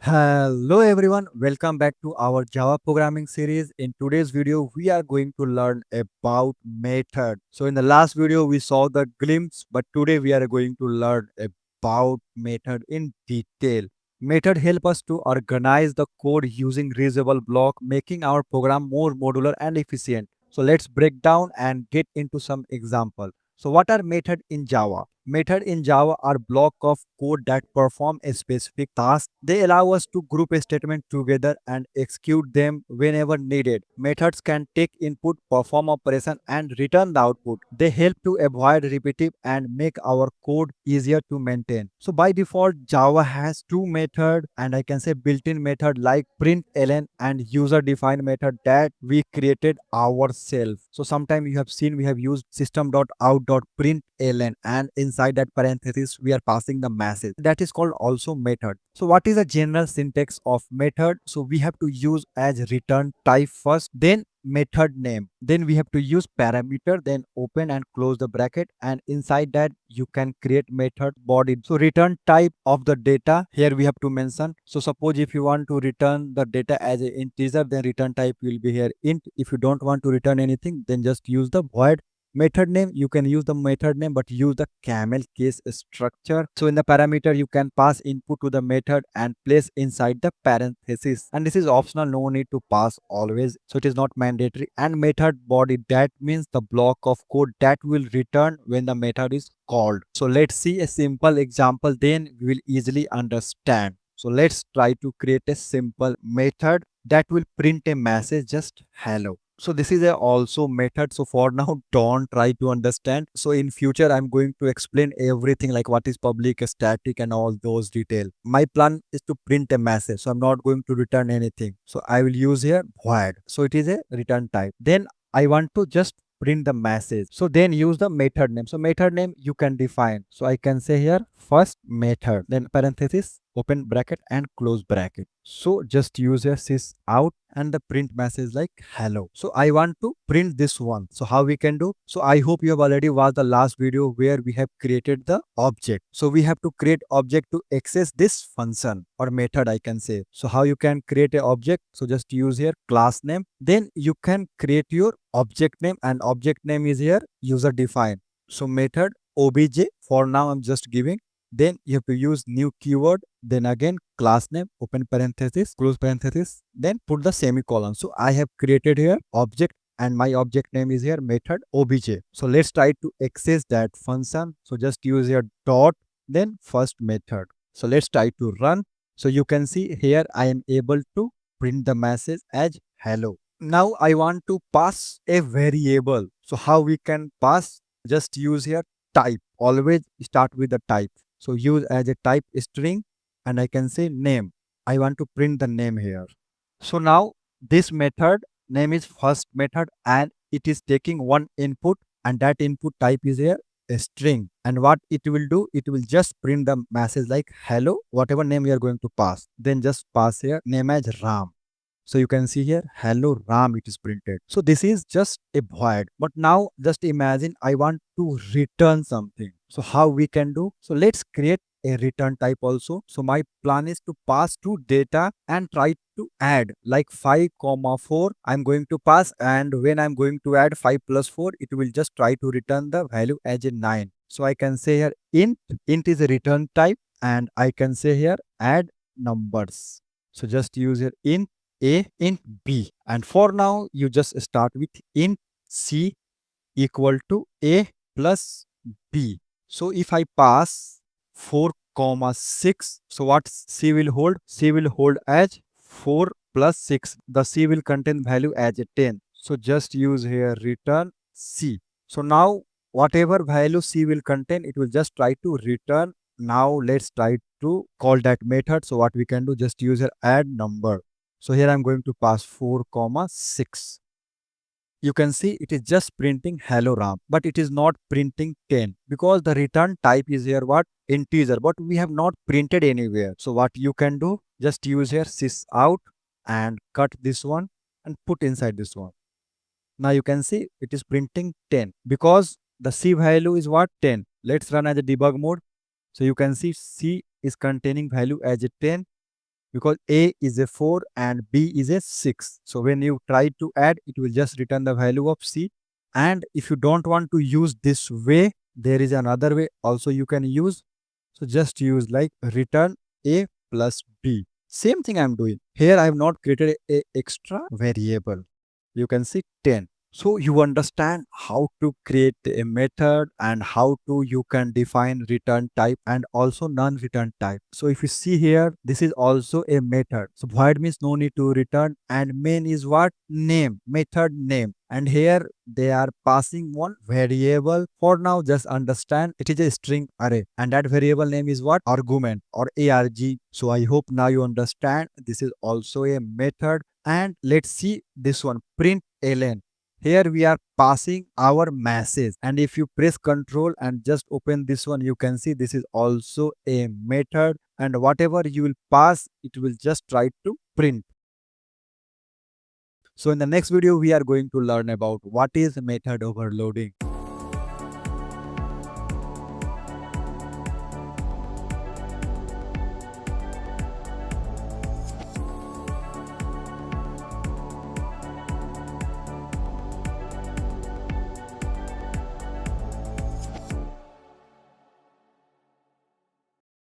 Hello everyone, welcome back to our Java programming series. In today's video, we are going to learn about method. So in the last video, we saw the glimpse, but today we are going to learn about method in detail. Method help us to organize the code using reusable block, making our program more modular and efficient. So let's break down and get into some example. So what are method in Java? Method in Java are block of code that perform a specific task. They allow us to group a statement together and execute them whenever needed. Methods can take input, perform operation and return the output. They help to avoid repetitive and make our code easier to maintain. So by default, Java has two methods and I can say built-in method like println and user-defined method that we created ourselves. So sometime you have seen we have used system.out.println and inside that parenthesis we are passing the message. That is called also method. So what is the general syntax of method? So we have to use as return type first, then method name, then we have to use parameter, then open and close the bracket, and inside that you can create method body. So return type of the data here we have to mention. So suppose if you want to return the data as an integer, then return type will be here int. If you don't want to return anything, then just use the void. Method name, you can use the method name but use the camel case structure. So in the parameter you can pass input to the method and place inside the parenthesis, and this is optional, no need to pass always, so it is not mandatory. And method body, that means the block of code that will return when the method is called. So let's see a simple example, then we will easily understand. So let's try to create a simple method that will print a message just hello. So this is a also method. So for now, don't try to understand. So in future, I'm going to explain everything like what is public, static and all those details. My plan is to print a message. So I'm not going to return anything. So I will use here void. So it is a return type. Then I want to just print the message. So then use the method name. So method name you can define. So I can say here first method, then parenthesis, open bracket and close bracket. So just use a sys out and the print message like hello. So I want to print this one. So how we can do? So I hope you have already watched the last video where we have created the object. So we have to create object to access this function or method, I can say. So how you can create a object? So just use here class name. Then you can create your object name, and object name is here user defined. So method obj, for now I'm just giving. Then you have to use new keyword, then again class name, open parenthesis, close parenthesis, then put the semicolon. So I have created here object and my object name is here method obj. So let's try to access that function. So just use here dot, then first method. So let's try to run. So you can see here I am able to print the message as hello. Now I want to pass a variable. So how we can pass? Just use here type. Always start with the type. So use as a type string and I can say name. I want to print the name here. So now this method name is first method and it is taking one input, and that input type is here a string. And what it will do, it will just print the message like hello, whatever name we are going to pass. Then just pass here name as Ram. So you can see here, hello Ram, it is printed. So this is just a void. But now just imagine I want to return something. So how we can do? So let's create a return type also. So my plan is to pass two data and try to add like 5 comma 4 I'm going to pass, and when I'm going to add 5 plus 4 it will just try to return the value as a 9. So I can say here int is a return type, and I can say here add numbers. So just use here int a, int b, and for now you just start with int c equal to a plus b. So if I pass 4 comma 6, so what c will hold? C will hold as 4 plus 6. The c will contain value as a 10. So just use here return c. So now whatever value c will contain, it will just try to return. Now let's try to call that method. So what we can do, just use here add number. So here I'm going to pass 4 comma 6. You can see it is just printing hello Ram, but it is not printing 10 because the return type is here what? Integer, but we have not printed anywhere. So what you can do, just use here sys out and cut this one and put inside this one. Now you can see it is printing 10 because the C value is what? 10. Let's run as a debug mode. So you can see C is containing value as a 10. because A is a 4 and B is a 6. So when you try to add, it will just return the value of C. And if you don't want to use this way, there is another way also you can use. So just use like return A plus B. Same thing I'm doing. Here I have not created a extra variable. You can see 10. So you understand how to create a method and how to you can define return type and also non-return type. So if you see here, this is also a method. So void means no need to return, and main is what? Name, method name. And here they are passing one variable. For now, just understand it is a string array, and that variable name is what? Argument or arg. So I hope now you understand this is also a method. And let's see this one, print ln. Here we are passing our message, and if you press Ctrl and just open this one, you can see this is also a method, and whatever you will pass, it will just try to print. So in the next video, we are going to learn about what is method overloading.